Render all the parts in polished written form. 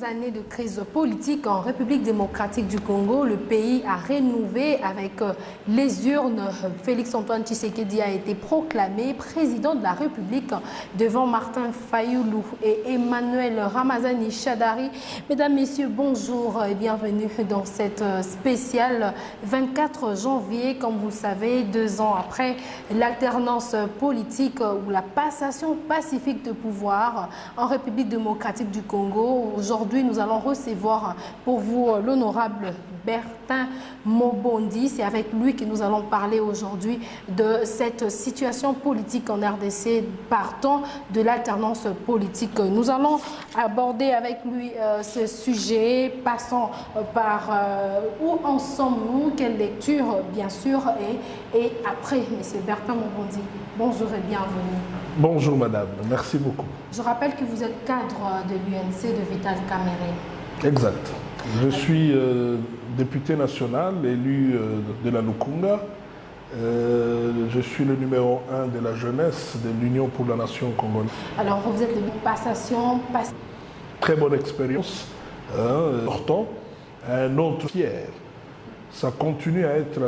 années de crise politique en République démocratique du Congo, le pays a rénové avec les urnes. Félix-Antoine Tshisekedi a été proclamé président de la République devant Martin Fayoulou et Emmanuel Ramazani Shadari. Mesdames, Messieurs, bonjour et bienvenue dans cette spéciale 24 janvier. Comme vous le savez, 2 ans après l'alternance politique ou la passation pacifique de pouvoir en République démocratique du Congo. Aujourd'hui, nous allons recevoir pour vous l'honorable Bertin Mobondi. C'est avec lui que nous allons parler aujourd'hui de cette situation politique en RDC partant de l'alternance politique. Nous allons aborder avec lui ce sujet, passant par où en sommes-nous, quelle lecture bien sûr, et après, M. Bertin Mobondi, bonjour et bienvenue. Bonjour madame, merci beaucoup. Je rappelle que vous êtes cadre de l'UNC de Vital Kamerhe. Exact. Je suis député national, élu de la Lukunga. Je suis le numéro 1 de la jeunesse de l'Union pour la Nation congolaise. Alors vous êtes de passation. Très bonne expérience. Pourtant, un autre fier. Ça continue à être...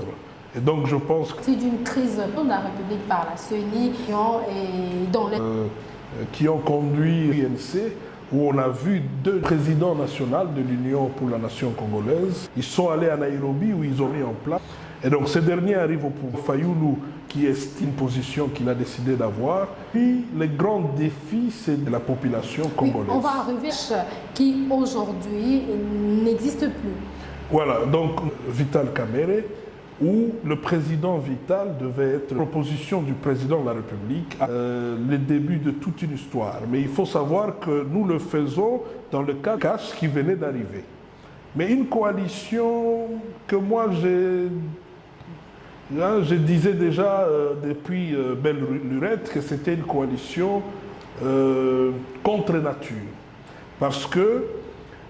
Et donc je pense que... C'est d'une crise de la République par la CENI et dans les... qui ont conduit l'UNC, où on a vu 2 présidents nationaux de l'Union pour la Nation congolaise. Ils sont allés à Nairobi où ils ont mis en place. Et donc ces derniers arrivent au pouvoir. Fayoulou, qui est une position qu'il a décidé d'avoir. Puis le grand défi, c'est de la population congolaise. Oui, on va arriver à qui aujourd'hui n'existe plus. Voilà, donc Vital Kamerhe, où le président Vital devait être la proposition du président de la République, le début de toute une histoire. Mais il faut savoir que nous le faisons dans le cas cash qui venait d'arriver. Mais une coalition que moi je disais déjà depuis belle lurette que c'était une coalition contre nature. Parce que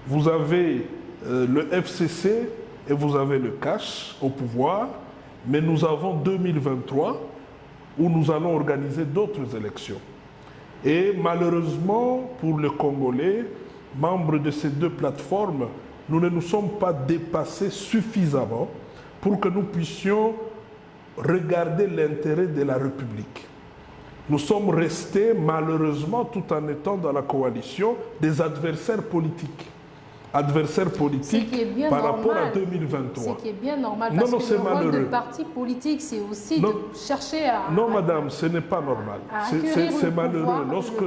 vous avez le FCC et vous avez le cash au pouvoir, mais nous avons 2023 où nous allons organiser d'autres élections. Et malheureusement, pour les Congolais, membres de ces 2 plateformes, nous ne nous sommes pas dépassés suffisamment pour que nous puissions regarder l'intérêt de la République. Nous sommes restés, malheureusement, tout en étant dans la coalition, des adversaires politiques. Adversaires politiques par rapport à 2023. Ce qui est bien normal, parce que le rôle de parti politique, c'est aussi de chercher à... Non, madame, ce n'est pas normal. C'est malheureux. Lorsque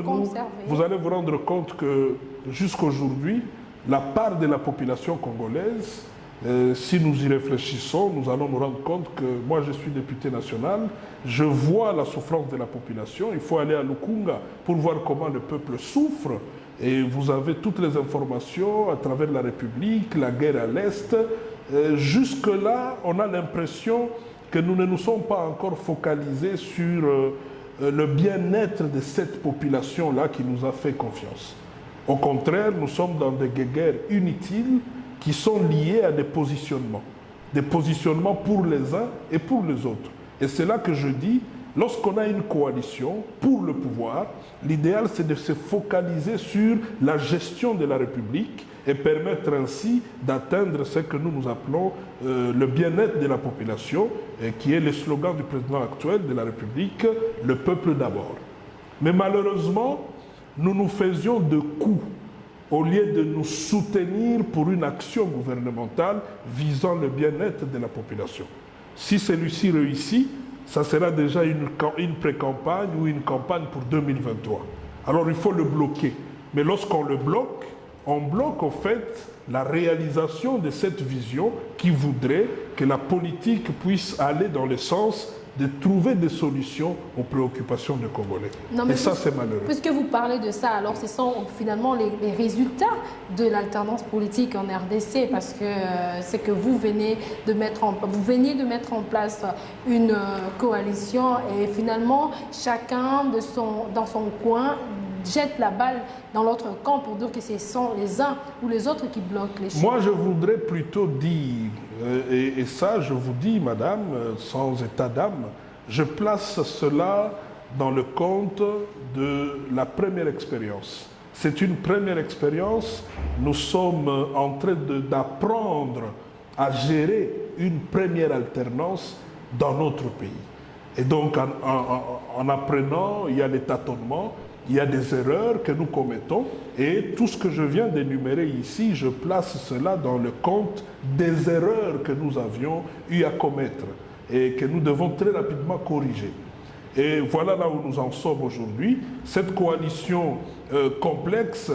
vous allez vous rendre compte que jusqu'aujourd'hui, la part de la population congolaise, si nous y réfléchissons, nous allons nous rendre compte que moi, je suis député national, je vois la souffrance de la population. Il faut aller à Lukunga pour voir comment le peuple souffre. Et vous avez toutes les informations à travers la République, la guerre à l'Est. Jusque-là, on a l'impression que nous ne nous sommes pas encore focalisés sur le bien-être de cette population-là qui nous a fait confiance. Au contraire, nous sommes dans des guerres inutiles qui sont liées à des positionnements pour les uns et pour les autres. Et c'est là que je dis, lorsqu'on a une coalition pour le pouvoir, l'idéal c'est de se focaliser sur la gestion de la République et permettre ainsi d'atteindre ce que nous appelons le bien-être de la population, qui est le slogan du président actuel de la République, le peuple d'abord. Mais malheureusement, nous nous faisions de coups au lieu de nous soutenir pour une action gouvernementale visant le bien-être de la population. Si celui-ci réussit, ça sera déjà une pré-campagne ou une campagne pour 2023. Alors il faut le bloquer. Mais lorsqu'on le bloque, on bloque en fait la réalisation de cette vision qui voudrait que la politique puisse aller dans le sens de trouver des solutions aux préoccupations des Congolais. Non, mais et ça, c'est malheureux. Puisque vous parlez de ça, alors ce sont finalement les résultats de l'alternance politique en RDC, parce que c'est que vous veniez de mettre en place une coalition et finalement chacun dans son coin jette la balle dans l'autre camp pour dire que ce sont les uns ou les autres qui bloquent les choses. Moi, je voudrais plutôt dire, et ça, je vous dis, madame, sans état d'âme, je place cela dans le compte de la première expérience. C'est une première expérience. Nous sommes en train d'apprendre à gérer une première alternance dans notre pays. Et donc, en apprenant, il y a des tâtonnements, il y a des erreurs que nous commettons. Et tout ce que je viens d'énumérer ici, je place cela dans le compte des erreurs que nous avions eu à commettre et que nous devons très rapidement corriger. Et voilà là où nous en sommes aujourd'hui. Cette coalition complexe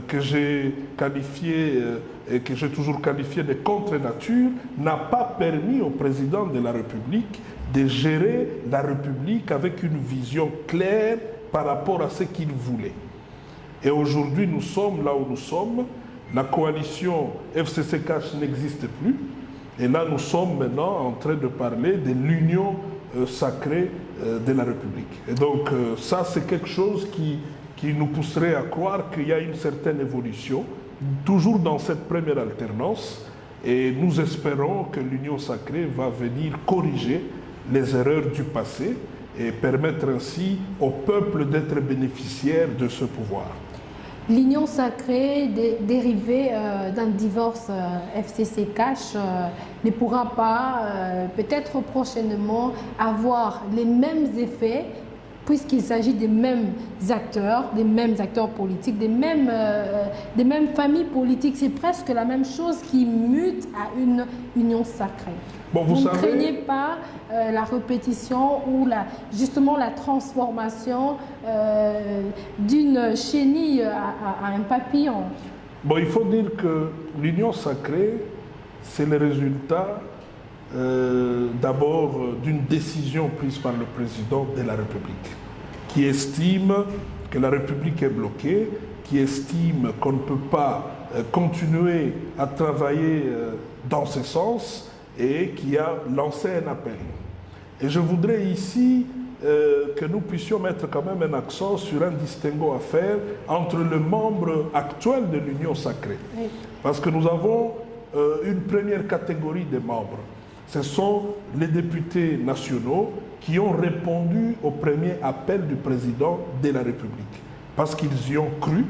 que j'ai qualifiée et que j'ai toujours qualifiée de contre-nature n'a pas permis au président de la République de gérer la République avec une vision claire par rapport à ce qu'il voulait. Et aujourd'hui, nous sommes là où nous sommes. La coalition FCC-Cash n'existe plus. Et là, nous sommes maintenant en train de parler de l'union sacrée de la République. Et donc, ça, c'est quelque chose qui nous pousserait à croire qu'il y a une certaine évolution, toujours dans cette première alternance. Et nous espérons que l'union sacrée va venir corriger les erreurs du passé et permettre ainsi au peuple d'être bénéficiaire de ce pouvoir. L'union sacrée dérivée d'un divorce FCC-Cash ne pourra pas, peut-être prochainement, avoir les mêmes effets puisqu'il s'agit des mêmes acteurs politiques, des mêmes familles politiques. C'est presque la même chose qui mute à une union sacrée. Bon, vous savez, ne craignez pas la répétition ou justement la transformation d'une chenille à un papillon? Bon, il faut dire que l'union sacrée, c'est le résultat d'abord d'une décision prise par le président de la République, qui estime que la République est bloquée, qui estime qu'on ne peut pas continuer à travailler dans ce sens, et qui a lancé un appel. Et je voudrais ici que nous puissions mettre quand même un accent sur un distinguo à faire entre le membre actuel de l'Union sacrée. Oui. Parce que nous avons une première catégorie de membres. Ce sont les députés nationaux qui ont répondu au premier appel du président de la République. Parce qu'ils y ont cru,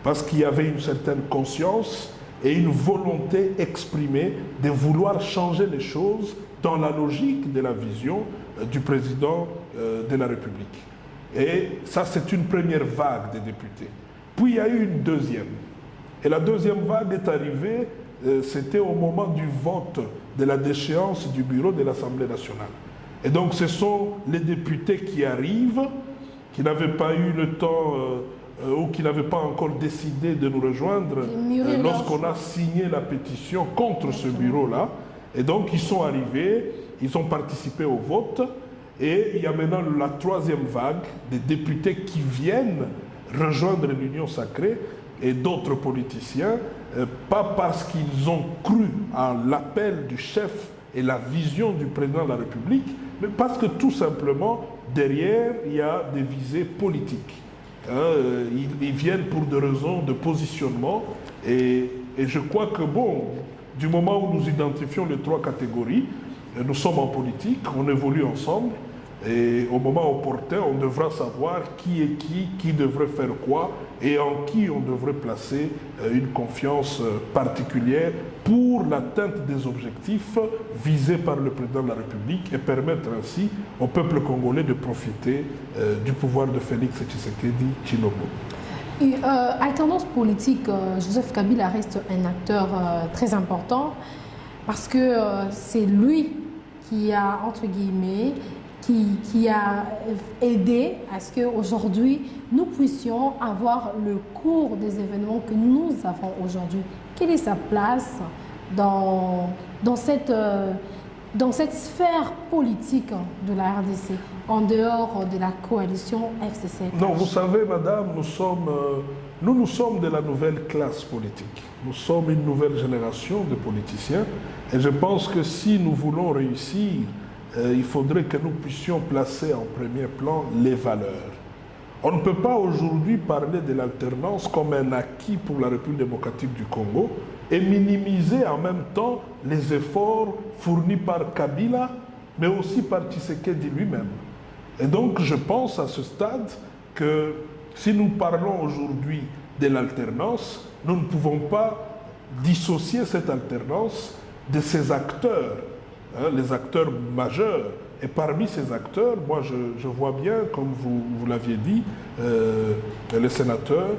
parce qu'il y avait une certaine conscience et une volonté exprimée de vouloir changer les choses dans la logique de la vision du président de la République. Et ça, c'est une première vague de députés. Puis il y a eu une deuxième. Et la deuxième vague est arrivée, c'était au moment du vote de la déchéance du bureau de l'Assemblée nationale. Et donc ce sont les députés qui arrivent, qui n'avaient pas eu le temps ou qui n'avaient pas encore décidé de nous rejoindre lorsqu'on a signé la pétition contre ce bureau-là. Et donc ils sont arrivés, ils ont participé au vote, et il y a maintenant la troisième vague des députés qui viennent rejoindre l'Union sacrée et d'autres politiciens, pas parce qu'ils ont cru à l'appel du chef et la vision du président de la République, mais parce que tout simplement, derrière, il y a des visées politiques. Ils viennent pour des raisons de positionnement et je crois que, bon, du moment où nous identifions les trois catégories, nous sommes en politique, on évolue ensemble et au moment opportun, on devra savoir qui est qui devrait faire quoi et en qui on devrait placer une confiance particulière pour l'atteinte des objectifs visés par le président de la République et permettre ainsi au peuple congolais de profiter du pouvoir de Félix Tshisekedi Tshilombo. Alternance politique, Joseph Kabila reste un acteur très important parce que c'est lui qui a, entre guillemets, qui a aidé à ce qu'aujourd'hui, nous puissions avoir le cours des événements que nous avons aujourd'hui. Quelle est sa place dans cette sphère politique de la RDC, en dehors de la coalition FCC? Non, vous savez, madame, nous sommes de la nouvelle classe politique. Nous sommes une nouvelle génération de politiciens. Et je pense que si nous voulons réussir, il faudrait que nous puissions placer en premier plan les valeurs. On ne peut pas aujourd'hui parler de l'alternance comme un acquis pour la République démocratique du Congo et minimiser en même temps les efforts fournis par Kabila, mais aussi par Tshisekedi lui-même. Et donc je pense à ce stade que si nous parlons aujourd'hui de l'alternance, nous ne pouvons pas dissocier cette alternance de ces acteurs, hein, les acteurs majeurs. Et parmi ces acteurs, moi je vois bien, comme vous l'aviez dit, le sénateur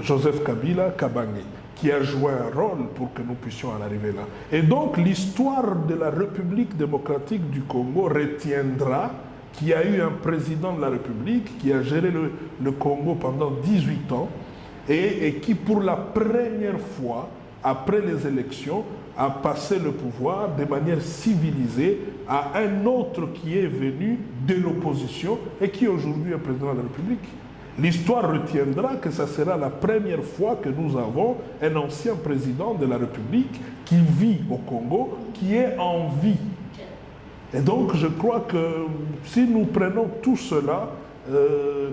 Joseph Kabila Kabange, qui a joué un rôle pour que nous puissions en arriver là. Et donc l'histoire de la République démocratique du Congo retiendra qu'il y a eu un président de la République qui a géré le Congo pendant 18 ans et qui pour la première fois, après les élections, a passé le pouvoir de manière civilisée à un autre qui est venu de l'opposition et qui aujourd'hui est président de la République. L'histoire retiendra que ça sera la première fois que nous avons un ancien président de la République qui vit au Congo, qui est en vie. Et donc je crois que si nous prenons tout cela,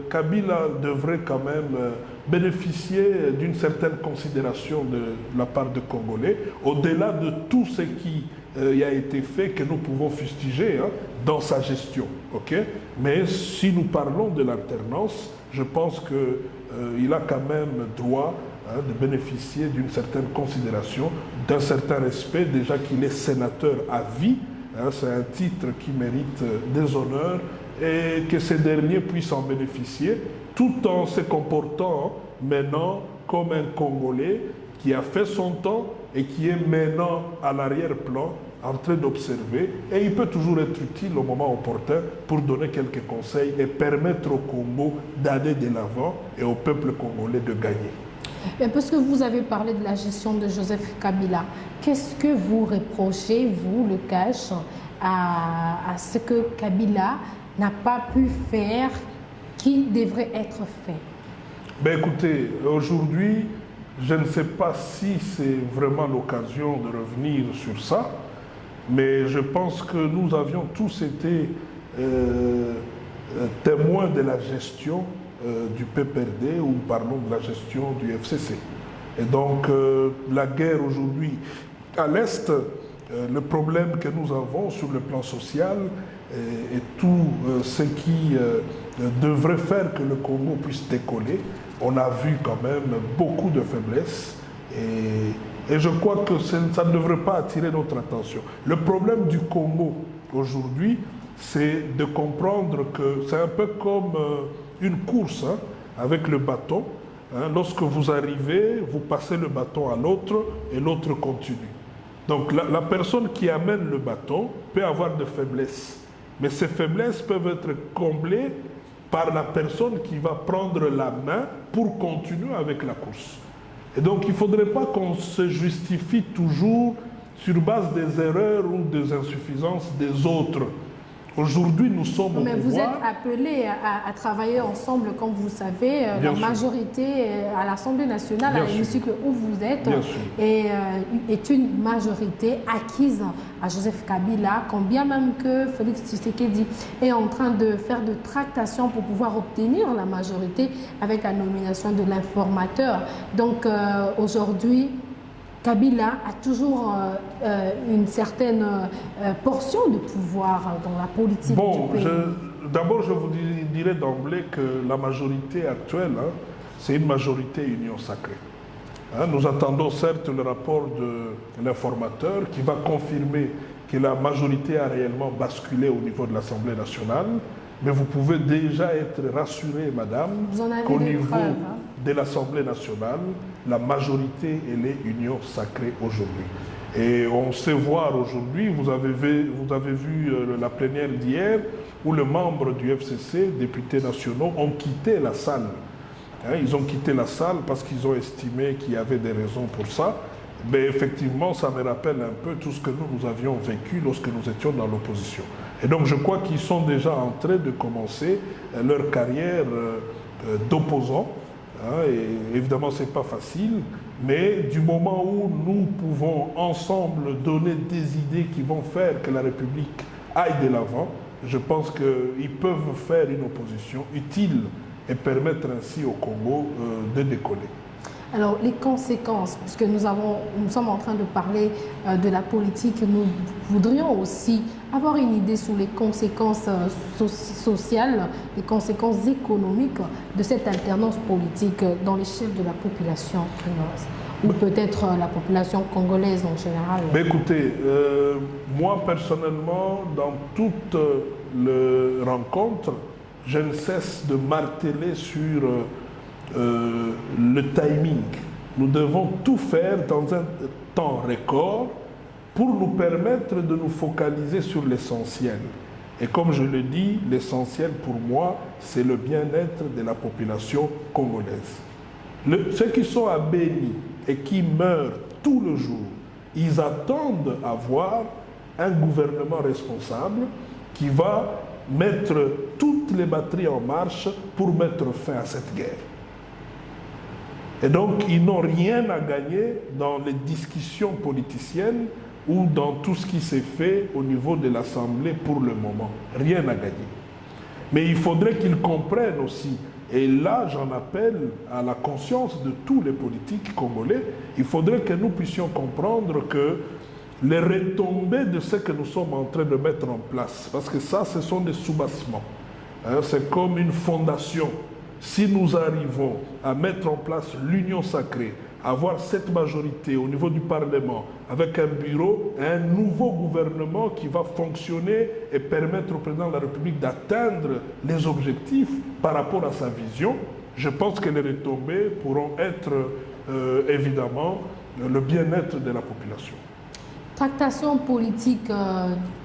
Kabila devrait quand même bénéficier d'une certaine considération de la part des Congolais, au-delà de tout ce qui a été fait, que nous pouvons fustiger hein, dans sa gestion. Okay? Mais si nous parlons de l'alternance, je pense qu'il a quand même droit hein, de bénéficier d'une certaine considération, d'un certain respect, déjà qu'il est sénateur à vie. Hein, c'est un titre qui mérite des honneurs et que ces derniers puissent en bénéficier tout en se comportant maintenant comme un Congolais qui a fait son temps et qui est maintenant à l'arrière-plan en train d'observer, et il peut toujours être utile au moment opportun pour donner quelques conseils et permettre au Congo d'aller de l'avant et au peuple congolais de gagner. Parce que vous avez parlé de la gestion de Joseph Kabila, qu'est-ce que vous reprochez, vous, le cash, à ce que Kabila n'a pas pu faire, qui devrait être fait? Ben écoutez, aujourd'hui, je ne sais pas si c'est vraiment l'occasion de revenir sur ça, mais je pense que nous avions tous été témoins de la gestion du PPRD, ou parlons de la gestion du FCC. Et donc, la guerre aujourd'hui à l'Est, le problème que nous avons sur le plan social et tout ce qui devrait faire que le Congo puisse décoller, on a vu quand même beaucoup de faiblesses et je crois que ça ne devrait pas attirer notre attention. Le problème du Congo aujourd'hui, c'est de comprendre que c'est un peu comme une course hein, avec le bâton. Hein, lorsque vous arrivez, vous passez le bâton à l'autre et l'autre continue. Donc la personne qui amène le bâton peut avoir des faiblesses, mais ces faiblesses peuvent être comblées par la personne qui va prendre la main pour continuer avec la course. Et donc il ne faudrait pas qu'on se justifie toujours sur base des erreurs ou des insuffisances des autres. Aujourd'hui, nous sommes au pouvoir. Mais vous êtes appelés à travailler ensemble, comme vous savez, la majorité à l'Assemblée nationale, à l'hémicycle où vous êtes, est une majorité acquise à Joseph Kabila, quand bien même que Félix Tshisekedi est en train de faire de tractations pour pouvoir obtenir la majorité avec la nomination de l'informateur. Donc aujourd'hui, Kabila a toujours une certaine portion de pouvoir dans la politique du pays. D'abord, je vous dirais d'emblée que la majorité actuelle, hein, c'est une majorité union sacrée. Hein, nous attendons certes le rapport de l'informateur qui va confirmer que la majorité a réellement basculé au niveau de l'Assemblée nationale, mais vous pouvez déjà être rassurée, madame, qu'au niveau de l'Assemblée nationale, la majorité, elle est union sacrée aujourd'hui. Et on sait voir aujourd'hui, vous avez vu la plénière d'hier, où les membres du FCC, députés nationaux, ont quitté la salle. Hein, ils ont quitté la salle parce qu'ils ont estimé qu'il y avait des raisons pour ça. Mais effectivement, ça me rappelle un peu tout ce que nous avions vécu lorsque nous étions dans l'opposition. Et donc je crois qu'ils sont déjà en train de commencer leur carrière d'opposants. Hein, et évidemment, ce n'est pas facile, mais du moment où nous pouvons ensemble donner des idées qui vont faire que la République aille de l'avant, je pense qu'ils peuvent faire une opposition utile et permettre ainsi au Congo de décoller. Alors, les conséquences, puisque nous sommes en train de parler de la politique, nous voudrions aussi avoir une idée sur les conséquences sociales, les conséquences économiques de cette alternance politique dans l'échelle de la population congolaise, ou peut-être la population congolaise en général? Mais écoutez, moi personnellement, dans toute rencontre, je ne cesse de marteler sur le timing. Nous devons tout faire dans un temps record pour nous permettre de nous focaliser sur l'essentiel. Et comme je le dis, l'essentiel pour moi, c'est le bien-être de la population congolaise. Ceux qui sont à Béni et qui meurent tout le jour, ils attendent à voir un gouvernement responsable qui va mettre toutes les batteries en marche pour mettre fin à cette guerre. Et donc, ils n'ont rien à gagner dans les discussions politiciennes ou dans tout ce qui s'est fait au niveau de l'Assemblée pour le moment. Rien à gagner. Mais il faudrait qu'ils comprennent aussi, et là j'en appelle à la conscience de tous les politiques congolais, il faudrait que nous puissions comprendre que les retombées de ce que nous sommes en train de mettre en place, parce que ça, ce sont des soubassements. C'est comme une fondation. Si nous arrivons à mettre en place l'union sacrée, avoir cette majorité au niveau du Parlement, avec un bureau, un nouveau gouvernement qui va fonctionner et permettre au président de la République d'atteindre les objectifs par rapport à sa vision, je pense que les retombées pourront être évidemment le bien-être de la population. Tractation politique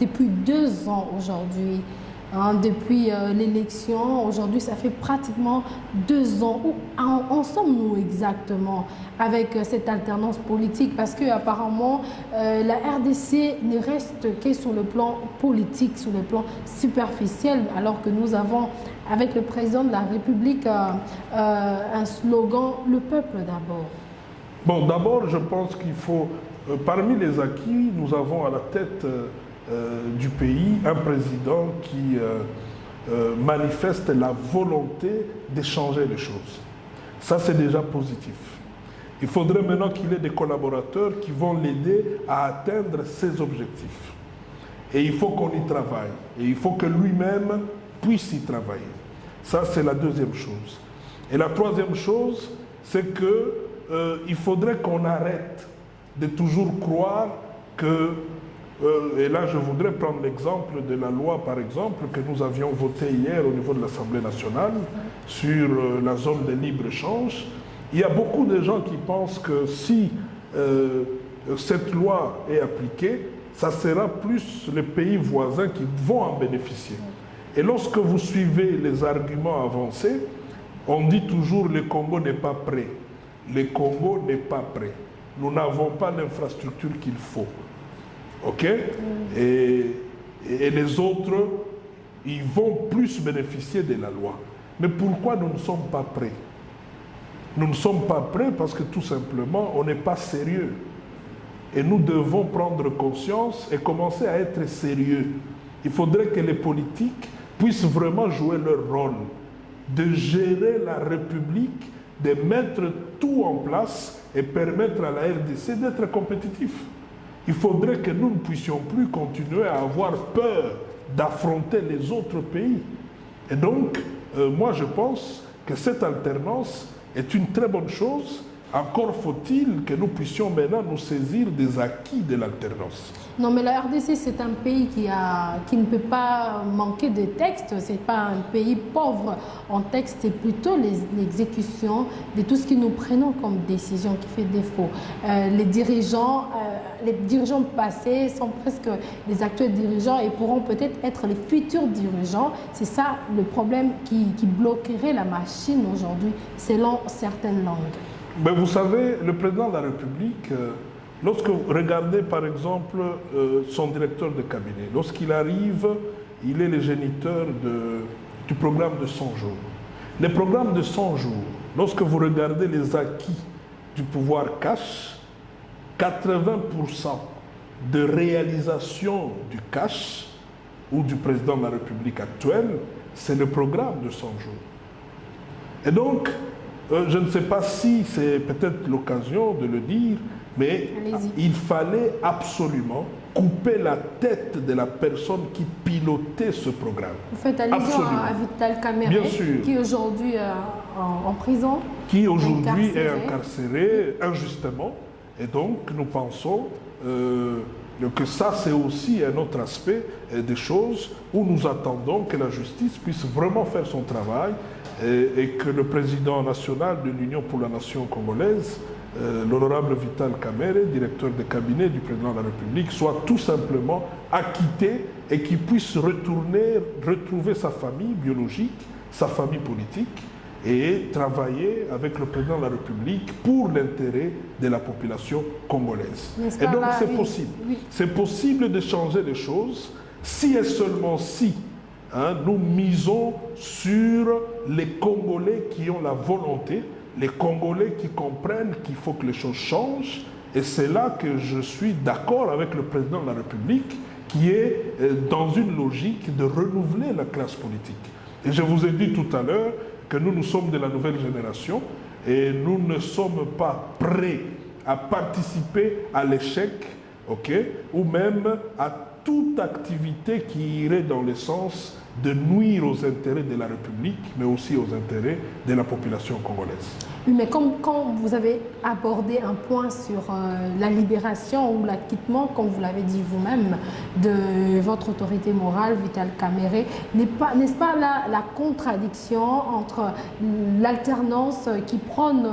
depuis 2 ans aujourd'hui. Depuis l'élection, aujourd'hui, ça fait pratiquement 2 ans. Où en sommes-nous exactement avec cette alternance politique? Parce qu'apparemment, la RDC ne reste que sur le plan politique, sur le plan superficiel, alors que nous avons, avec le président de la République, un slogan, le peuple d'abord. Bon, d'abord, je pense qu'il faut, parmi les acquis, nous avons à la tête du pays un président qui manifeste la volonté de changer les choses. Ça, c'est déjà positif. Il faudrait maintenant qu'il ait des collaborateurs qui vont l'aider à atteindre ses objectifs. Et il faut qu'on y travaille. Et il faut que lui-même puisse y travailler. Ça, c'est la deuxième chose. Et la troisième chose, c'est qu'il faudrait qu'on arrête de toujours croire que et là, je voudrais prendre l'exemple de la loi, par exemple, que nous avions votée hier au niveau de l'Assemblée nationale sur la zone de libre-échange. Il y a beaucoup de gens qui pensent que si cette loi est appliquée, ça sera plus les pays voisins qui vont en bénéficier. Et lorsque vous suivez les arguments avancés, on dit toujours le Congo n'est pas prêt. Le Congo n'est pas prêt. Nous n'avons pas l'infrastructure qu'il faut. OK? Et les autres, ils vont plus bénéficier de la loi. Mais pourquoi nous ne sommes pas prêts? Nous ne sommes pas prêts parce que tout simplement, on n'est pas sérieux. Et nous devons prendre conscience et commencer à être sérieux. Il faudrait que les politiques puissent vraiment jouer leur rôle, de gérer la République, de mettre tout en place et permettre à la RDC d'être compétitif. Il faudrait que nous ne puissions plus continuer à avoir peur d'affronter les autres pays. Et donc, moi je pense que cette alternance est une très bonne chose. Encore faut-il que nous puissions maintenant nous saisir des acquis de l'alternance. Non, mais la RDC, c'est un pays qui ne peut pas manquer de textes. Ce n'est pas un pays pauvre en texte, c'est plutôt l'exécution de tout ce que nous prenons comme décision qui fait défaut. Les dirigeants passés sont presque les actuels dirigeants et pourront peut-être être les futurs dirigeants. C'est ça le problème qui bloquerait la machine aujourd'hui, selon certaines langues. Mais vous savez, le président de la République, lorsque vous regardez par exemple son directeur de cabinet, lorsqu'il arrive, il est le géniteur du programme de 100 jours. Les programmes de 100 jours, lorsque vous regardez les acquis du pouvoir cash, 80% de réalisation du cash ou du président de la République actuelle, c'est le programme de 100 jours. Et donc, je ne sais pas si c'est peut-être l'occasion de le dire, mais il fallait absolument couper la tête de la personne qui pilotait ce programme. Vous faites allusion à Vital Kamerhe, qui est aujourd'hui en prison. Qui aujourd'hui est incarcéré injustement. Et donc, nous pensons que ça, c'est aussi un autre aspect des choses où nous attendons que la justice puisse vraiment faire son travail et que le président national de l'Union pour la nation congolaise, l'honorable Vital Kamerhe, directeur de cabinet du président de la République, soit tout simplement acquitté et qu'il puisse retrouver sa famille biologique, sa famille politique, et travailler avec le président de la République pour l'intérêt de la population congolaise. Et donc c'est possible. Oui. C'est possible de changer les choses si et seulement si nous misons sur les Congolais qui ont la volonté, les Congolais qui comprennent qu'il faut que les choses changent. Et c'est là que je suis d'accord avec le président de la République qui est dans une logique de renouveler la classe politique. Et je vous ai dit tout à l'heure que nous sommes de la nouvelle génération et nous ne sommes pas prêts à participer à l'échec, ou même à toute activité qui irait dans le sens de nuire aux intérêts de la République, mais aussi aux intérêts de la population congolaise. Oui, mais quand vous avez abordé un point sur la libération ou l'acquittement, comme vous l'avez dit vous-même, de votre autorité morale, Vital Kamerhe, n'est-ce pas là la contradiction entre l'alternance qui prône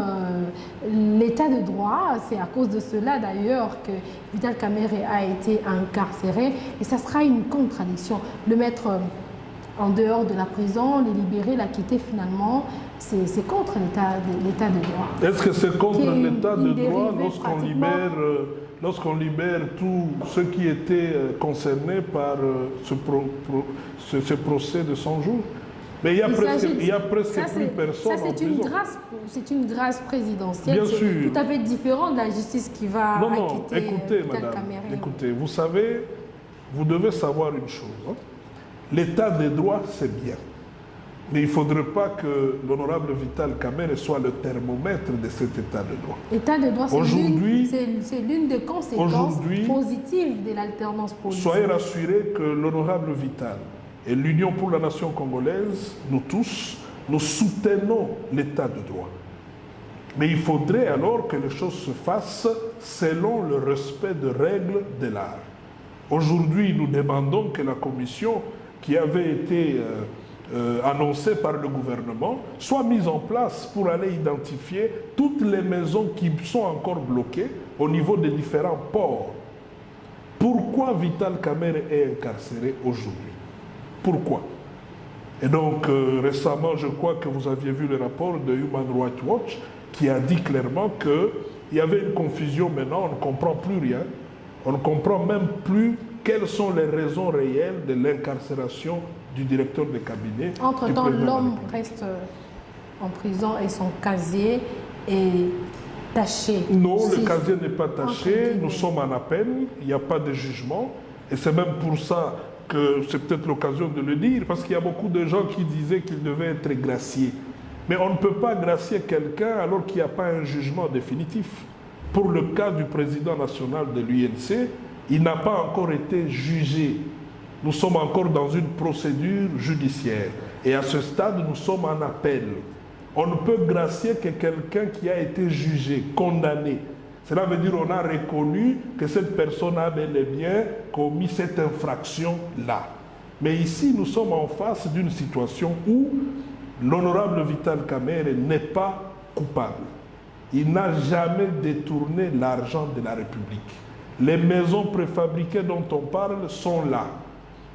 l'état de droit? C'est à cause de cela d'ailleurs que Vital Kamerhe a été incarcéré, et ça sera une contradiction. Le mettre en dehors de la prison, les libérer, l'acquitter finalement, c'est contre l'état de droit. Est-ce que c'est contre l'état de droit lorsqu'on libère tous ceux qui étaient concernés par ce procès de 100 jours? Mais il y a presque plus personne en prison. C'est une grâce présidentielle. Bien sûr. Tout à fait différent de la justice qui va acquitter écoutez, madame, écoutez, vous savez, vous devez savoir une chose. L'état de droit, c'est bien. Mais il ne faudrait pas que l'honorable Vital Kamerhe soit le thermomètre de cet état de droit. L'état de droit, c'est l'une des conséquences positives de l'alternance politique. Soyez rassurés que l'honorable Vital et l'Union pour la nation congolaise, nous tous, nous soutenons l'état de droit. Mais il faudrait alors que les choses se fassent selon le respect de règles de l'art. Aujourd'hui, nous demandons que la commission qui avait été annoncée par le gouvernement soit mise en place pour aller identifier toutes les maisons qui sont encore bloquées au niveau des différents ports. Pourquoi Vital Kamerhe est incarcéré aujourd'hui? Pourquoi? Et donc, récemment, je crois que vous aviez vu le rapport de Human Rights Watch qui a dit clairement qu'il y avait une confusion maintenant, on ne comprend plus rien. On ne comprend même plus quelles sont les raisons réelles de l'incarcération du directeur de cabinet. Entre-temps, l'homme reste en prison et son casier est taché. Non, le casier n'est pas taché. Nous sommes en appel. Il n'y a pas de jugement. Et c'est même pour ça que c'est peut-être l'occasion de le dire, parce qu'il y a beaucoup de gens qui disaient qu'il devait être gracié. Mais on ne peut pas gracier quelqu'un alors qu'il n'y a pas un jugement définitif. Pour le cas du président national de l'UNC, il n'a pas encore été jugé. Nous sommes encore dans une procédure judiciaire. Et à ce stade, nous sommes en appel. On ne peut gracier que quelqu'un qui a été jugé, condamné. Cela veut dire qu'on a reconnu que cette personne a bel et bien commis cette infraction-là. Mais ici, nous sommes en face d'une situation où l'honorable Vital Kamerhe n'est pas coupable. Il n'a jamais détourné l'argent de la République. Les maisons préfabriquées dont on parle sont là.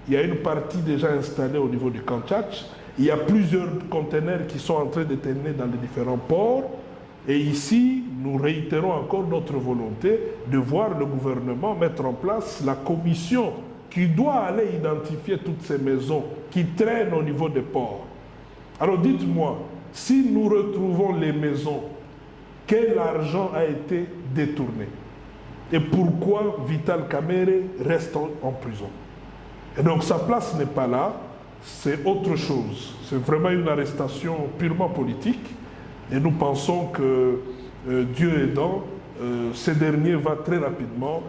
Il y a une partie déjà installée au niveau du Kantchach. Il y a plusieurs conteneurs qui sont en train de traîner dans les différents ports. Et ici, nous réitérons encore notre volonté de voir le gouvernement mettre en place la commission qui doit aller identifier toutes ces maisons qui traînent au niveau des ports. Alors dites-moi, si nous retrouvons les maisons, quel argent a été détourné? Et pourquoi Vital Kamerhe reste en prison? Et donc sa place n'est pas là, c'est autre chose. C'est vraiment une arrestation purement politique. Et nous pensons que Dieu aidant, ce dernier va très rapidement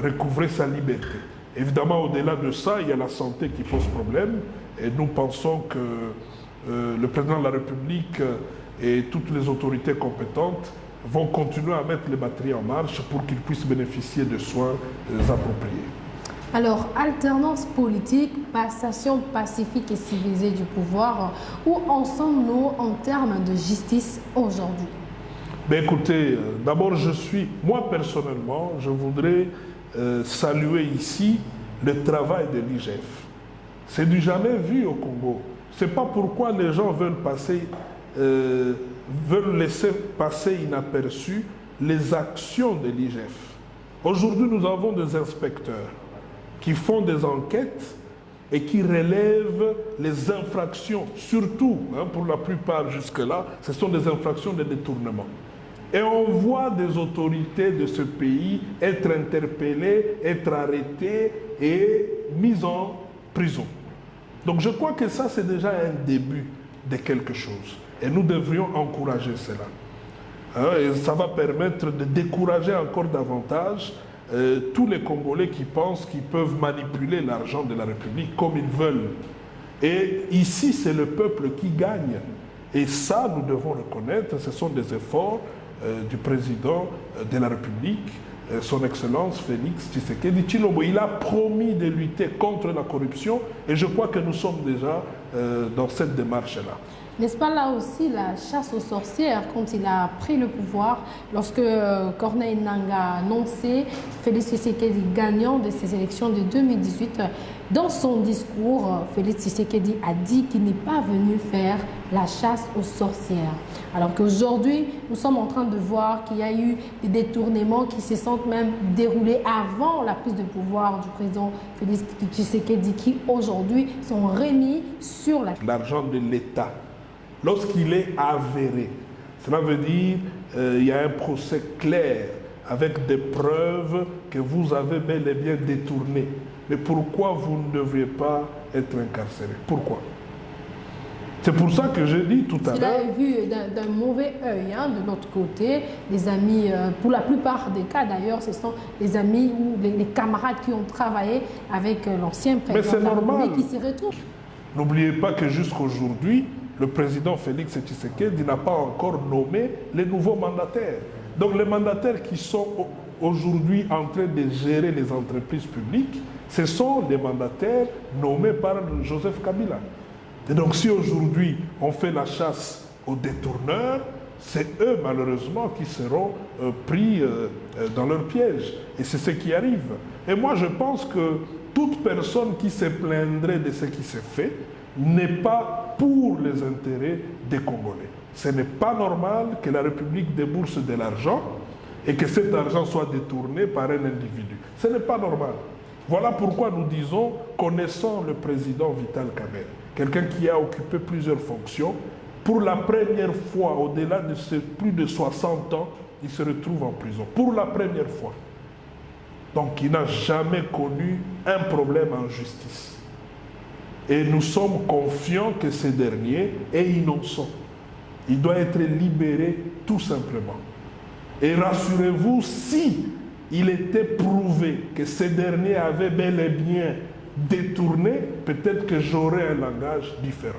recouvrer sa liberté. Évidemment, au-delà de ça, il y a la santé qui pose problème et nous pensons que le président de la République et toutes les autorités compétentes vont continuer à mettre les batteries en marche pour qu'ils puissent bénéficier de soins appropriés. Alors, alternance politique, passation pacifique et civilisée du pouvoir, où en sommes-nous en termes de justice aujourd'hui? Ben écoutez, d'abord moi personnellement, je voudrais saluer ici le travail de l'IGF. C'est du jamais vu au Congo. C'est pas pourquoi les gens veulent laisser passer inaperçu les actions de l'IGF. Aujourd'hui, nous avons des inspecteurs qui font des enquêtes et qui relèvent les infractions, surtout, pour la plupart jusque-là, ce sont des infractions de détournement. Et on voit des autorités de ce pays être interpellées, être arrêtées et mises en prison. Donc je crois que ça, c'est déjà un début de quelque chose. Et nous devrions encourager cela. Et ça va permettre de décourager encore davantage tous les Congolais qui pensent qu'ils peuvent manipuler l'argent de la République comme ils veulent. Et ici, c'est le peuple qui gagne. Et ça, nous devons reconnaître, ce sont des efforts du président de la République, son Excellence Félix Tshisekedi Tshilombo. Il a promis de lutter contre la corruption et je crois que nous sommes déjà dans cette démarche-là. N'est-ce pas là aussi la chasse aux sorcières quand il a pris le pouvoir, lorsque Corneille Nangaa a annoncé Félix Tshisekedi gagnant de ces élections de 2018. Dans son discours, Félix Tshisekedi a dit qu'il n'est pas venu faire la chasse aux sorcières. Alors qu'aujourd'hui, nous sommes en train de voir qu'il y a eu des détournements qui se sont même déroulés avant la prise de pouvoir du président Félix Tshisekedi, qui aujourd'hui sont remis sur l'argent de l'État. Lorsqu'il est avéré, cela veut dire qu'il y a un procès clair avec des preuves que vous avez bel et bien détourné. Mais pourquoi vous ne devriez pas être incarcéré? Pourquoi? C'est pour ça que je dis tout à l'heure... Il a vu d'un mauvais œil de notre côté. Les amis, pour la plupart des cas d'ailleurs, ce sont les amis ou les camarades qui ont travaillé avec l'ancien président de la République qui s'y retrouvent. N'oubliez pas que jusqu'aujourd'hui, le président Félix Tshisekedi n'a pas encore nommé les nouveaux mandataires. Donc les mandataires qui sont aujourd'hui en train de gérer les entreprises publiques, ce sont les mandataires nommés par Joseph Kabila. Et donc si aujourd'hui on fait la chasse aux détourneurs, c'est eux malheureusement qui seront pris dans leur piège. Et c'est ce qui arrive. Et moi je pense que toute personne qui se plaindrait de ce qui s'est fait n'est pas pour les intérêts des Congolais. Ce n'est pas normal que la République débourse de l'argent et que cet argent soit détourné par un individu. Ce n'est pas normal. Voilà pourquoi nous disons, connaissant le président Vital Kamerhe, quelqu'un qui a occupé plusieurs fonctions, pour la première fois, au-delà de ses plus de 60 ans, il se retrouve en prison. Pour la première fois. Donc il n'a jamais connu un problème en justice. Et nous sommes confiants que ce dernier est innocent. Il doit être libéré tout simplement. Et rassurez-vous, si il était prouvé que ce dernier avait bel et bien détourné, peut-être que j'aurais un langage différent.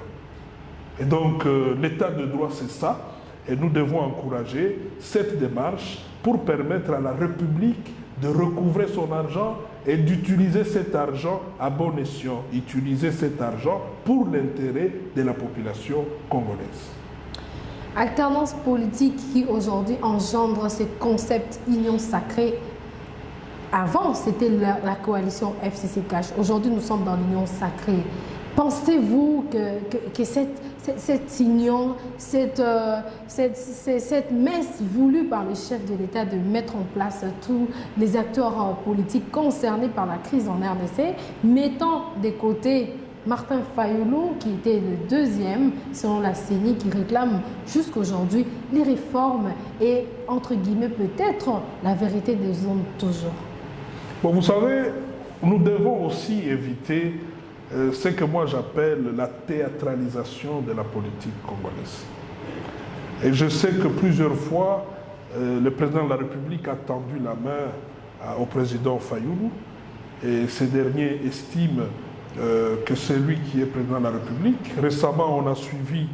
Et donc l'état de droit c'est ça, et nous devons encourager cette démarche pour permettre à la République de recouvrer son argent et d'utiliser cet argent à bon escient, utiliser cet argent pour l'intérêt de la population congolaise. Alternance politique qui aujourd'hui engendre ce concept union sacrée. Avant, c'était la coalition FCC-CACH. Aujourd'hui, nous sommes dans l'union sacrée. Pensez-vous que cette union, cette messe voulue par le chef de l'État de mettre en place tous les acteurs politiques concernés par la crise en RDC, mettant de côté Martin Fayulu, qui était le deuxième, selon la CENI, qui réclame jusqu'aujourd'hui les réformes et, entre guillemets, peut-être la vérité des hommes toujours. Bon, vous savez, nous devons aussi éviter ce que moi j'appelle la théâtralisation de la politique congolaise. Et je sais que plusieurs fois, le président de la République a tendu la main au président Fayoulou. Et ces derniers estiment que c'est lui qui est président de la République. Récemment, on a suivi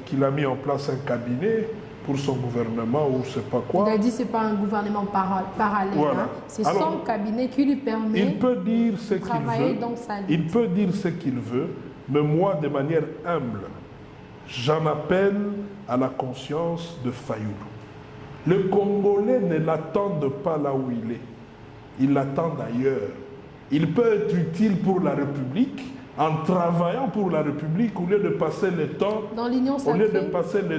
qu'il a mis en place un cabinet pour son gouvernement ou je ne sais pas quoi. Il a dit que ce n'est pas un gouvernement parallèle. Voilà. Hein. C'est son cabinet qui lui permet de travailler dans sa lutte. Il peut dire ce qu'il veut, mais moi, de manière humble, j'en appelle à la conscience de Fayoulou. Le Congolais ne l'attendent pas là où il est. Ils l'attendent ailleurs. Il peut être utile pour la République en travaillant pour la République au lieu de passer le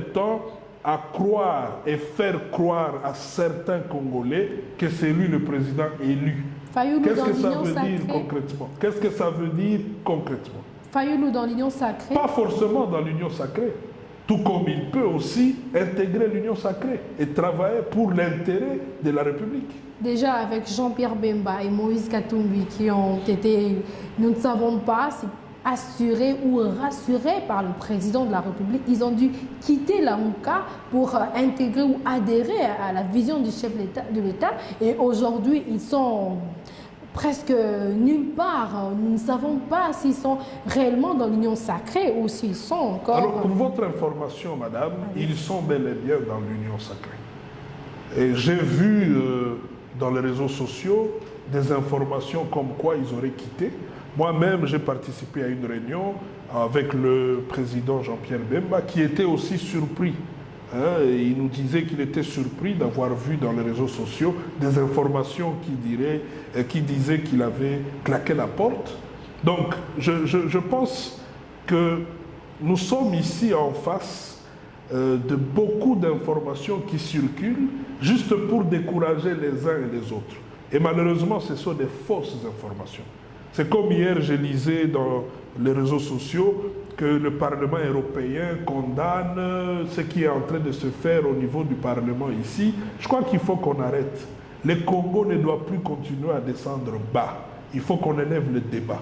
temps, à croire et faire croire à certains Congolais que c'est lui le président élu. Qu'est-ce que ça veut dire concrètement? Qu'est-ce que ça veut dire concrètement? Fayoulou dans l'Union sacrée? Pas forcément dans l'Union sacrée. Tout comme il peut aussi intégrer l'Union sacrée et travailler pour l'intérêt de la République. Déjà avec Jean-Pierre Bemba et Moïse Katumbi qui ont été, nous ne savons pas si assurés ou rassurés par le président de la République, ils ont dû quitter la Mouka pour intégrer ou adhérer à la vision du chef de l'État. Et aujourd'hui, ils sont presque nulle part. Nous ne savons pas s'ils sont réellement dans l'Union sacrée ou s'ils sont encore... Alors, pour votre information, madame, ils sont bel et bien dans l'Union sacrée. Et j'ai vu dans les réseaux sociaux des informations comme quoi ils auraient quitté. Moi-même, j'ai participé à une réunion avec le président Jean-Pierre Bemba qui était aussi surpris. Il nous disait qu'il était surpris d'avoir vu dans les réseaux sociaux des informations qui disaient qu'il avait claqué la porte. Donc, je pense que nous sommes ici en face de beaucoup d'informations qui circulent juste pour décourager les uns et les autres. Et malheureusement, ce sont des fausses informations. C'est comme hier, je lisais dans les réseaux sociaux que le Parlement européen condamne ce qui est en train de se faire au niveau du Parlement ici. Je crois qu'il faut qu'on arrête. Le Congo ne doit plus continuer à descendre bas. Il faut qu'on élève le débat.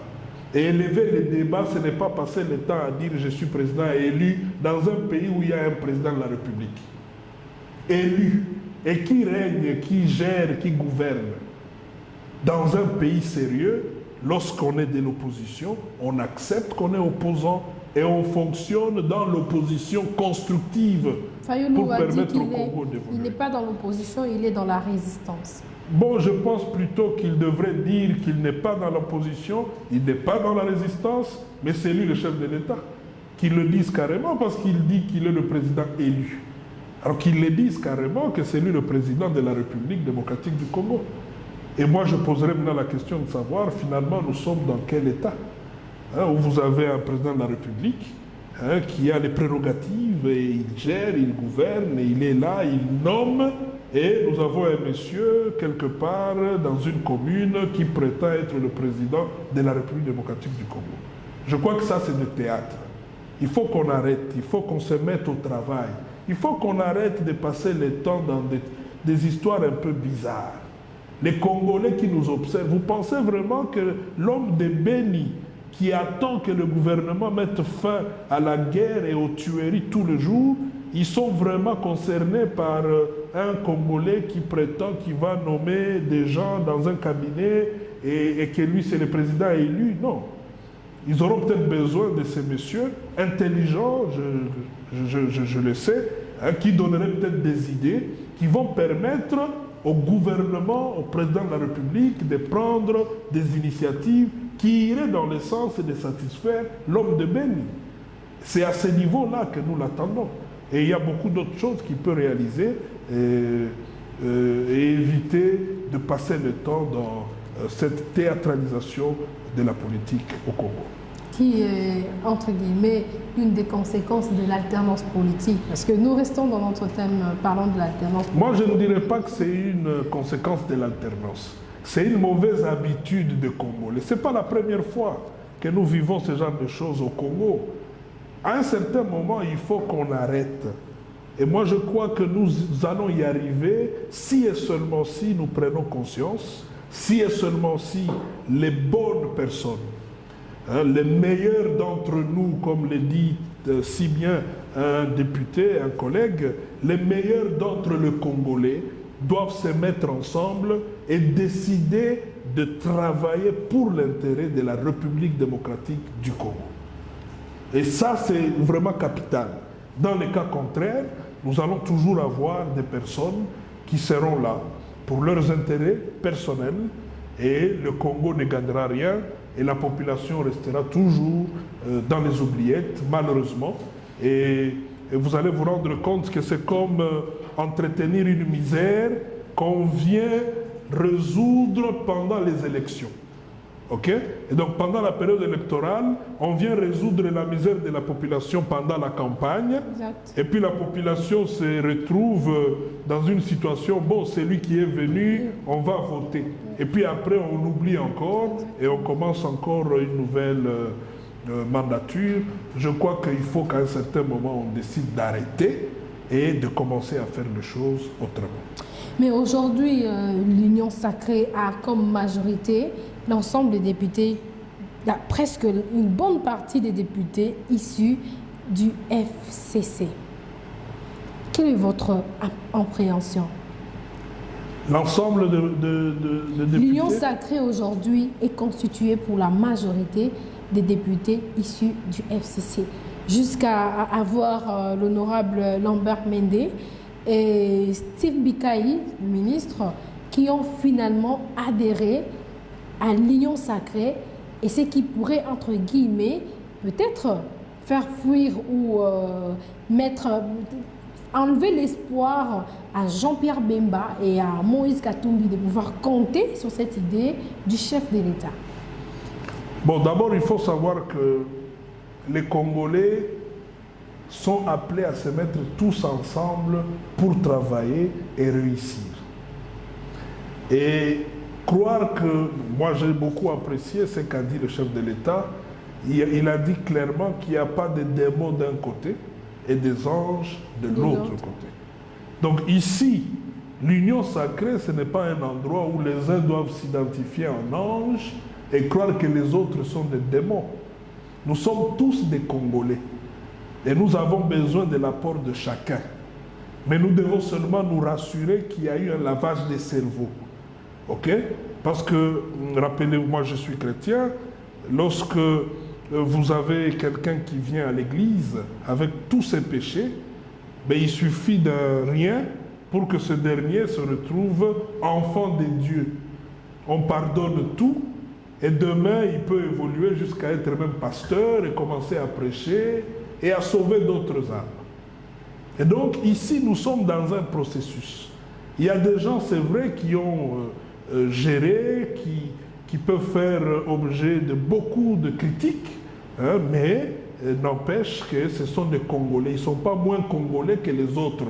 Et élever le débat, ce n'est pas passer le temps à dire « je suis président élu » dans un pays où il y a un président de la République. Élu. Et qui règne, qui gère, qui gouverne. Dans un pays sérieux, lorsqu'on est de l'opposition, on accepte qu'on est opposant et on fonctionne dans l'opposition constructive pour permettre au Congo d'évoluer. Il n'est pas dans l'opposition, il est dans la résistance. Bon, je pense plutôt qu'il devrait dire qu'il n'est pas dans l'opposition, il n'est pas dans la résistance, mais c'est lui le chef de l'État. Qu'il le dise carrément parce qu'il dit qu'il est le président élu. Alors qu'il le dise carrément que c'est lui le président de la République démocratique du Congo. Et moi, je poserais maintenant la question de savoir, finalement, nous sommes dans quel état où vous avez un président de la République qui a les prérogatives, et il gère, il gouverne, et il est là, il nomme, et nous avons un monsieur, quelque part, dans une commune, qui prétend être le président de la République démocratique du Congo. Je crois que ça, c'est du théâtre. Il faut qu'on arrête, il faut qu'on se mette au travail. Il faut qu'on arrête de passer le temps dans des histoires un peu bizarres. Les Congolais qui nous observent, vous pensez vraiment que l'homme de Béni qui attend que le gouvernement mette fin à la guerre et aux tueries tous les jours, ils sont vraiment concernés par un Congolais qui prétend qu'il va nommer des gens dans un cabinet et que lui c'est le président élu? Non. Ils auront peut-être besoin de ces messieurs intelligents, je le sais, qui donneraient peut-être des idées qui vont permettre au gouvernement, au président de la République, de prendre des initiatives qui iraient dans le sens de satisfaire l'homme de Béni. C'est à ce niveau-là que nous l'attendons. Et il y a beaucoup d'autres choses qu'il peut réaliser et éviter de passer le temps dans cette théâtralisation de la politique au Congo. Qui est, entre guillemets, une des conséquences de l'alternance politique. Parce que nous restons dans notre thème parlant de l'alternance politique. Moi, je ne dirais pas que c'est une conséquence de l'alternance. C'est une mauvaise habitude de Congo. Ce n'est pas la première fois que nous vivons ce genre de choses au Congo. À un certain moment, il faut qu'on arrête. Et moi, je crois que nous allons y arriver si et seulement si nous prenons conscience, si et seulement si les bonnes personnes, les meilleurs d'entre nous, comme le dit si bien un député, un collègue, les meilleurs d'entre les Congolais doivent se mettre ensemble et décider de travailler pour l'intérêt de la République démocratique du Congo. Et ça, c'est vraiment capital. Dans les cas contraires, nous allons toujours avoir des personnes qui seront là pour leurs intérêts personnels et le Congo ne gagnera rien et la population restera toujours dans les oubliettes, malheureusement. Et vous allez vous rendre compte que c'est comme entretenir une misère qu'on vient résoudre pendant les élections. OK? Et donc pendant la période électorale, on vient résoudre la misère de la population pendant la campagne. Exact. Et puis la population se retrouve dans une situation, bon, c'est lui qui est venu, on va voter. Et puis après, on oublie encore et on commence encore une nouvelle mandature. Je crois qu'il faut qu'à un certain moment, on décide d'arrêter et de commencer à faire les choses autrement. Mais aujourd'hui, l'Union sacrée a comme majorité l'ensemble des députés, presque une bonne partie des députés issus du FCC. Quelle est votre appréhension? L'ensemble de députés? L'Union sacrée aujourd'hui est constituée pour la majorité des députés issus du FCC. Jusqu'à avoir l'honorable Lambert Mende et Steve Bikayi, le ministre, qui ont finalement adhéré à l'Union sacrée, et ce qui pourrait, entre guillemets, peut-être faire fuir ou enlever l'espoir à Jean-Pierre Bemba et à Moïse Katumbi de pouvoir compter sur cette idée du chef de l'État. Bon, d'abord, il faut savoir que les Congolais sont appelés à se mettre tous ensemble pour travailler et réussir. Et croire que, moi j'ai beaucoup apprécié ce qu'a dit le chef de l'État, il a dit clairement qu'il n'y a pas de démons d'un côté et des anges de l'autre côté. Donc ici, l'Union sacrée, ce n'est pas un endroit où les uns doivent s'identifier en anges et croire que les autres sont des démons. Nous sommes tous des Congolais et nous avons besoin de l'apport de chacun. Mais nous devons seulement nous rassurer qu'il y a eu un lavage des cerveaux. OK? Parce que, rappelez-vous, moi je suis chrétien, lorsque vous avez quelqu'un qui vient à l'église avec tous ses péchés, ben, il suffit de rien pour que ce dernier se retrouve enfant de Dieu. On pardonne tout et demain il peut évoluer jusqu'à être même pasteur et commencer à prêcher et à sauver d'autres âmes. Et donc ici nous sommes dans un processus. Il y a des gens, c'est vrai, qui ont géré, qui peuvent faire objet de beaucoup de critiques, hein, mais n'empêche que ce sont des Congolais. Ils ne sont pas moins Congolais que les autres.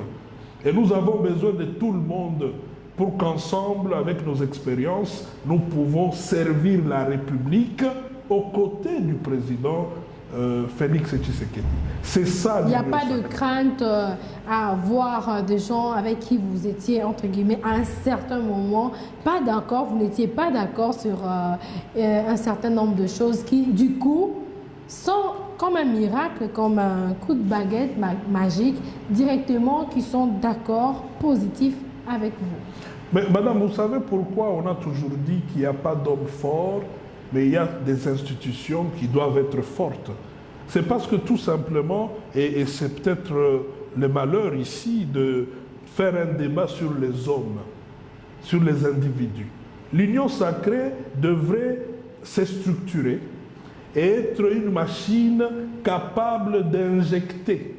Et nous avons besoin de tout le monde pour qu'ensemble, avec nos expériences, nous pouvons servir la République aux côtés du président Félix Tshisekedi. C'est ça. Il n'y a pas de crainte à avoir des gens avec qui vous étiez, entre guillemets, à un certain moment, pas d'accord, vous n'étiez pas d'accord sur un certain nombre de choses qui, du coup, sont comme un miracle, comme un coup de baguette magique, directement, qui sont d'accord, positifs avec vous. Mais madame, vous savez pourquoi on a toujours dit qu'il n'y a pas d'hommes forts, mais il y a des institutions qui doivent être fortes. C'est parce que tout simplement, et c'est peut-être le malheur ici de faire un débat sur les hommes, sur les individus. L'Union sacrée devrait se structurer et être une machine capable d'injecter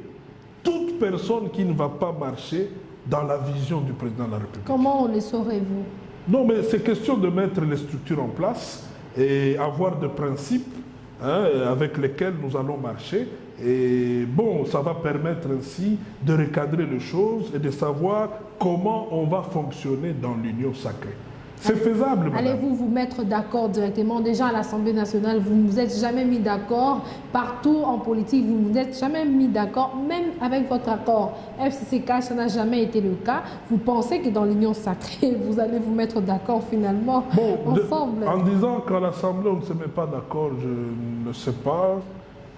toute personne qui ne va pas marcher dans la vision du président de la République. Comment le saurez-vous? Non, mais c'est question de mettre les structures en place et avoir des principes avec lesquels nous allons marcher. Et bon, ça va permettre ainsi de recadrer les choses et de savoir comment on va fonctionner dans l'Union sacrée. C'est faisable, madame. Allez-vous vous mettre d'accord directement? Déjà à l'Assemblée nationale, vous ne vous êtes jamais mis d'accord. Partout en politique, vous ne vous êtes jamais mis d'accord, même avec votre accord FCCK, ça n'a jamais été le cas. Vous pensez que dans l'Union sacrée, vous allez vous mettre d'accord finalement ensemble? En disant qu'à l'Assemblée, on ne se met pas d'accord, je ne sais pas.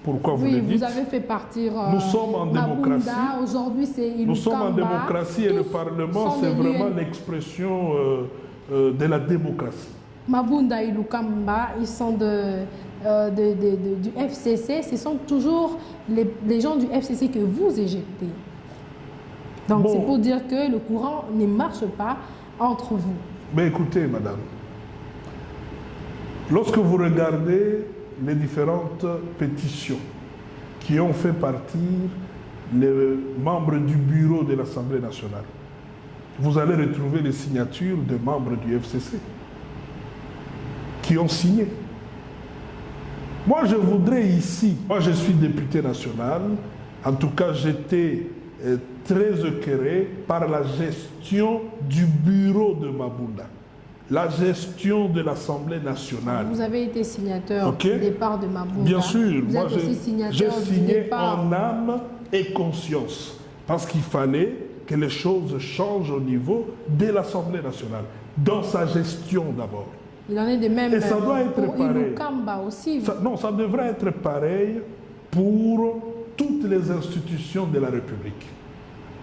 Pourquoi vous le dites? Vous avez fait partir nous sommes en démocratie. Aujourd'hui, c'est Ilukamba. Nous sommes en démocratie et le Parlement, c'est vraiment l'expression de la démocratie. Mabunda et Ilukamba, ils sont du FCC. Ce sont toujours les gens du FCC que vous éjectez. Donc c'est pour dire que le courant ne marche pas entre vous. Mais écoutez, madame, lorsque vous regardez les différentes pétitions qui ont fait partir les membres du bureau de l'Assemblée nationale, vous allez retrouver les signatures des membres du FCC qui ont signé. Moi, je voudrais ici, moi je suis député national, en tout cas j'étais très écœuré par la gestion du bureau de Mabunda, la gestion de l'Assemblée nationale. Vous avez été signateur du départ de Mabunda. Bien sûr, moi j'ai signé en âme et conscience, parce qu'il fallait que les choses changent au niveau de l'Assemblée nationale, dans sa gestion d'abord. Il en est de même et ça doit être pour pareil. Ilukamba aussi. Non, ça devrait être pareil pour toutes les institutions de la République.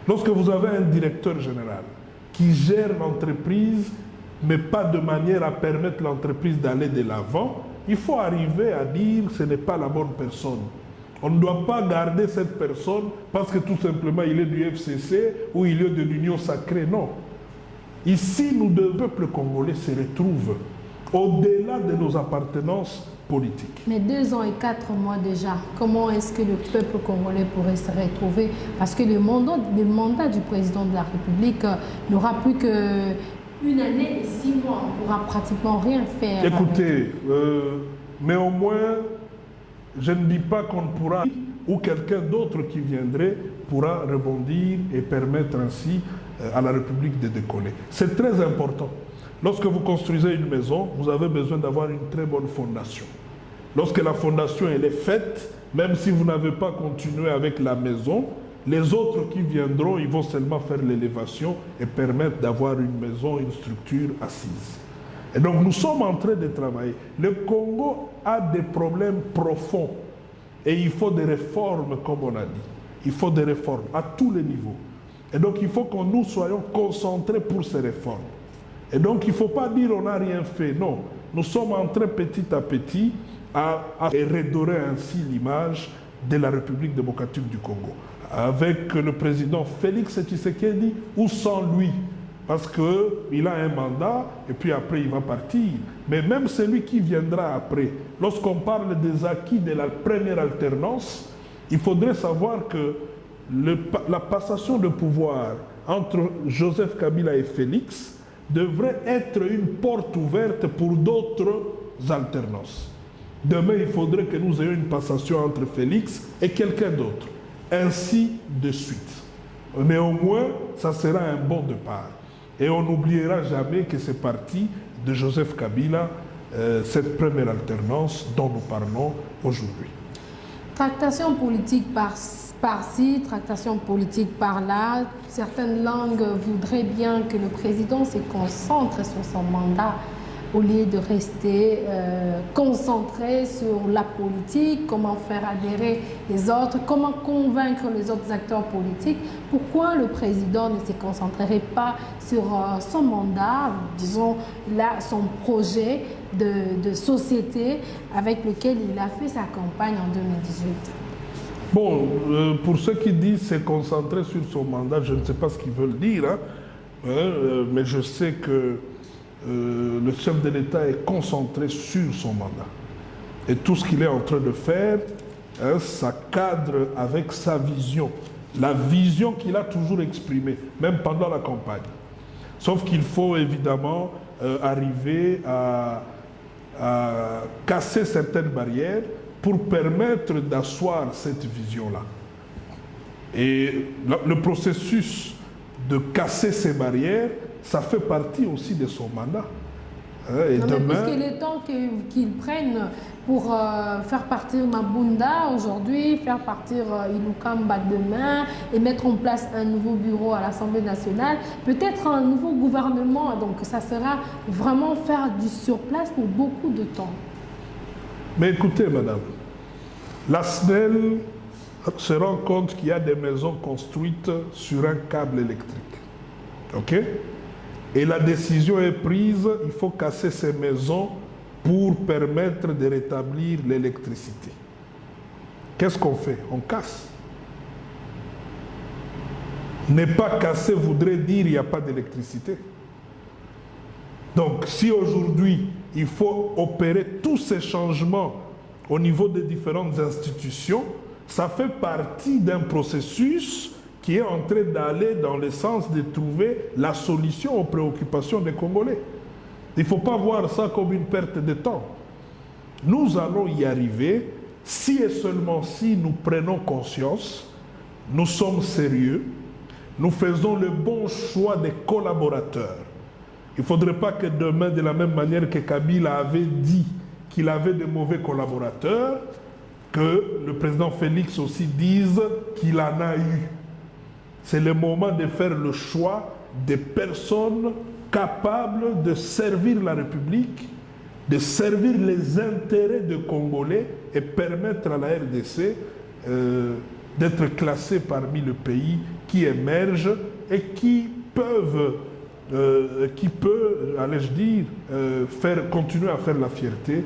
Lorsque vous avez un directeur général qui gère l'entreprise, mais pas de manière à permettre l'entreprise d'aller de l'avant, il faut arriver à dire que ce n'est pas la bonne personne. On ne doit pas garder cette personne parce que tout simplement il est du FCC ou il est de l'Union sacrée. Non. Ici, nous, le peuple congolais, se retrouve au-delà de nos appartenances politiques. Mais 2 ans et 4 mois déjà, comment est-ce que le peuple congolais pourrait se retrouver? Parce que le mandat du président de la République n'aura plus qu'une année et 6 mois. On ne pourra pratiquement rien faire. Écoutez, mais au moins, je ne dis pas qu'on ne pourra, ou quelqu'un d'autre qui viendrait pourra rebondir et permettre ainsi à la République de décoller. C'est très important. Lorsque vous construisez une maison, vous avez besoin d'avoir une très bonne fondation. Lorsque la fondation elle est faite, même si vous n'avez pas continué avec la maison, les autres qui viendront, ils vont seulement faire l'élévation et permettre d'avoir une maison, une structure assise. Et donc nous sommes en train de travailler. Le Congo a des problèmes profonds et il faut des réformes, comme on a dit. Il faut des réformes à tous les niveaux. Et donc il faut que nous soyons concentrés pour ces réformes. Et donc, il ne faut pas dire on n'a rien fait. Non, nous sommes en train petit à petit à redorer ainsi l'image de la République démocratique du Congo. Avec le président Félix Tshisekedi ou sans lui. Parce qu'il a un mandat et puis après il va partir. Mais même celui qui viendra après, lorsqu'on parle des acquis de la première alternance, il faudrait savoir que la passation de pouvoir entre Joseph Kabila et Félix devrait être une porte ouverte pour d'autres alternances. Demain, il faudrait que nous ayons une passation entre Félix et quelqu'un d'autre. Ainsi de suite. Mais au moins, ça sera un bon départ. Et on n'oubliera jamais que c'est parti de Joseph Kabila, cette première alternance dont nous parlons aujourd'hui. Tractation politique par-ci, tractation politique par-là. Certaines langues voudraient bien que le président se concentre sur son mandat au lieu de rester concentré sur la politique, comment faire adhérer les autres, comment convaincre les autres acteurs politiques. Pourquoi le président ne se concentrerait pas sur son mandat, disons là, son projet de société avec lequel il a fait sa campagne en 2018? Bon, pour ceux qui disent se concentrer sur son mandat, je ne sais pas ce qu'ils veulent dire, mais je sais que le chef de l'État est concentré sur son mandat. Et tout ce qu'il est en train de faire, ça cadre avec sa vision. La vision qu'il a toujours exprimée, même pendant la campagne. Sauf qu'il faut évidemment arriver à casser certaines barrières pour permettre d'asseoir cette vision-là. Et le processus de casser ces barrières, ça fait partie aussi de son mandat. Et non, demain... Puisqu'il est temps qu'ils prennent pour faire partir Mabunda aujourd'hui, faire partir Ilukamba demain et mettre en place un nouveau bureau à l'Assemblée nationale, peut-être un nouveau gouvernement. Donc ça sera vraiment faire du surplace pour beaucoup de temps. Mais écoutez, madame, La SNEL se rend compte qu'il y a des maisons construites sur un câble électrique. OK? Et la décision est prise, il faut casser ces maisons pour permettre de rétablir l'électricité. Qu'est-ce qu'on fait? On casse. Ne pas casser voudrait dire qu'il n'y a pas d'électricité. Donc, si aujourd'hui, il faut opérer tous ces changements au niveau des différentes institutions, ça fait partie d'un processus qui est en train d'aller dans le sens de trouver la solution aux préoccupations des Congolais. Il ne faut pas voir ça comme une perte de temps. Nous allons y arriver si et seulement si nous prenons conscience, nous sommes sérieux, nous faisons le bon choix des collaborateurs. Il ne faudrait pas que demain, de la même manière que Kabila avait dit qu'il avait de mauvais collaborateurs, que le président Félix aussi dise qu'il en a eu. C'est le moment de faire le choix des personnes capables de servir la République, de servir les intérêts des Congolais et permettre à la RDC d'être classée parmi les pays qui émergent et qui peuvent, allais-je dire, continuer à faire la fierté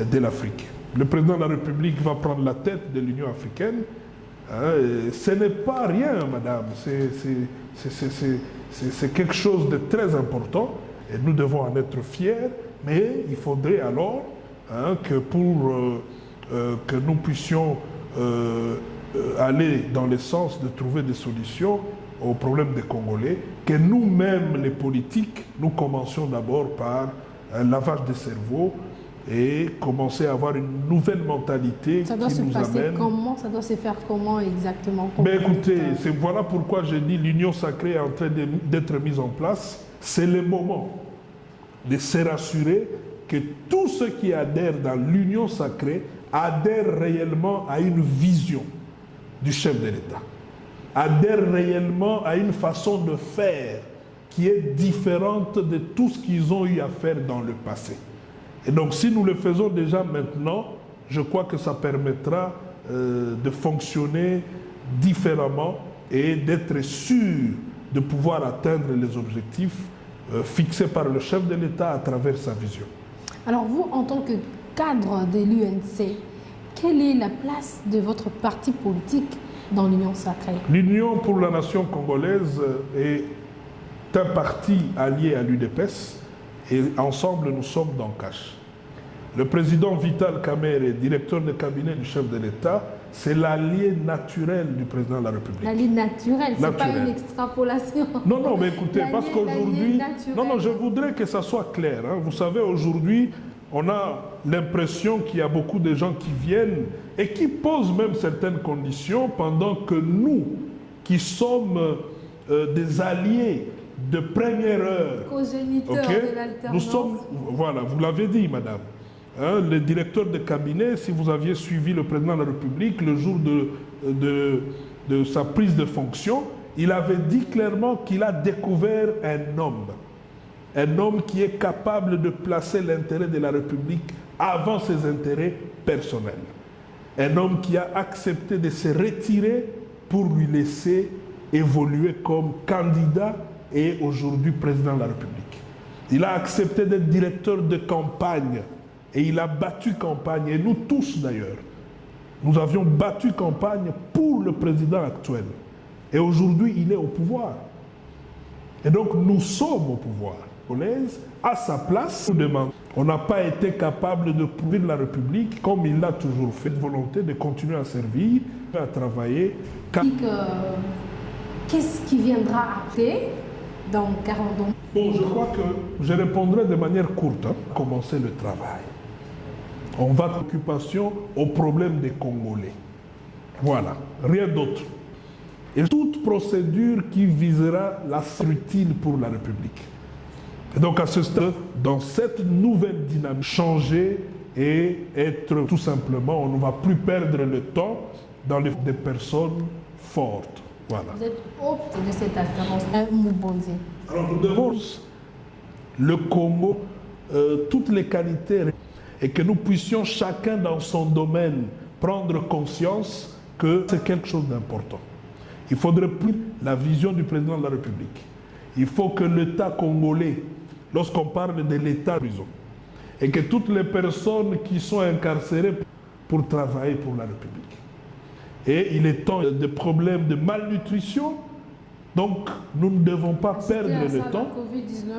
de l'Afrique. Le président de la République va prendre la tête de l'Union africaine. Ce n'est pas rien, madame. C'est quelque chose de très important et nous devons en être fiers. Mais il faudrait alors que que nous puissions aller dans le sens de trouver des solutions aux problèmes des Congolais, que nous-mêmes, les politiques, nous commencions d'abord par un lavage de cerveau et commencer à avoir une nouvelle mentalité ça doit qui se nous passer amène... Comment? Ça doit se faire comment exactement? Mais écoutez, voilà pourquoi j'ai dit l'union sacrée est en train d'être mise en place. C'est le moment de se rassurer que tous ceux qui adhèrent dans l'union sacrée adhèrent réellement à une vision du chef de l'État, adhèrent réellement à une façon de faire qui est différente de tout ce qu'ils ont eu à faire dans le passé. Et donc si nous le faisons déjà maintenant, je crois que ça permettra de fonctionner différemment et d'être sûr de pouvoir atteindre les objectifs fixés par le chef de l'État à travers sa vision. Alors vous, en tant que cadre de l'UNC, quelle est la place de votre parti politique dans l'Union sacrée? L'Union pour la nation congolaise est un parti allié à l'UDPS et ensemble nous sommes dans CACH. Le président Vital Kamerhe, directeur de cabinet du chef de l'État, c'est l'allié naturel du président de la République. L'allié naturel, ce n'est pas une extrapolation. Non, mais écoutez, parce qu'aujourd'hui... Non, je voudrais que ça soit clair. Vous savez, aujourd'hui, on a l'impression qu'il y a beaucoup de gens qui viennent et qui posent même certaines conditions pendant que nous, qui sommes des alliés de première heure... Cogéniteurs de l'alternance. Nous sommes... Voilà, vous l'avez dit, madame. Le directeur de cabinet, si vous aviez suivi le président de la République le jour de sa prise de fonction, il avait dit clairement qu'il a découvert un homme qui est capable de placer l'intérêt de la République avant ses intérêts personnels. Un homme qui a accepté de se retirer pour lui laisser évoluer comme candidat et aujourd'hui président de la République. Il a accepté d'être directeur de campagne. Et il a battu campagne, et nous tous d'ailleurs, nous avions battu campagne pour le président actuel. Et aujourd'hui, il est au pouvoir. Et donc, nous sommes au pouvoir. À sa place, nous demandons. On n'a pas été capable de prouver la République comme il l'a toujours fait, de volonté de continuer à servir, à travailler. Qu'est-ce qui viendra après dans 40 ans? Bon, je crois que je répondrai de manière courte. Commencer le travail. On va d'occupation aux problèmes des Congolais. Voilà, rien d'autre. Et toute procédure qui visera la utile pour la République. Et donc à ce stade, dans cette nouvelle dynamique, changer et être tout simplement, on ne va plus perdre le temps dans des personnes fortes. Voilà. Vous êtes hôte de cette alternance, Moubondi. Alors nous devons le Congo, toutes les qualités et que nous puissions chacun dans son domaine prendre conscience que c'est quelque chose d'important. Il faudrait plus la vision du président de la République. Il faut que l'État congolais, lorsqu'on parle de l'État prison, et que toutes les personnes qui sont incarcérées pour travailler pour la République. Et il est temps de problèmes de malnutrition, donc nous ne devons pas perdre le temps.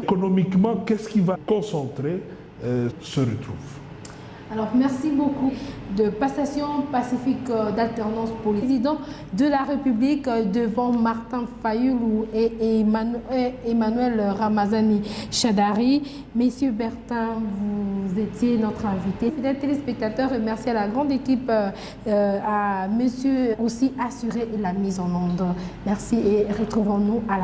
Économiquement, qu'est-ce qui va concentrer se retrouve. Alors, merci beaucoup de passation pacifique d'alternance politique. Président de la République devant Martin Fayoulou et Emmanuel Ramazani Chadari. Messieurs Bertin, vous étiez notre invité. Fidèles téléspectateurs, et merci à la grande équipe, à monsieur aussi assuré la mise en onde. Merci et retrouvons-nous à la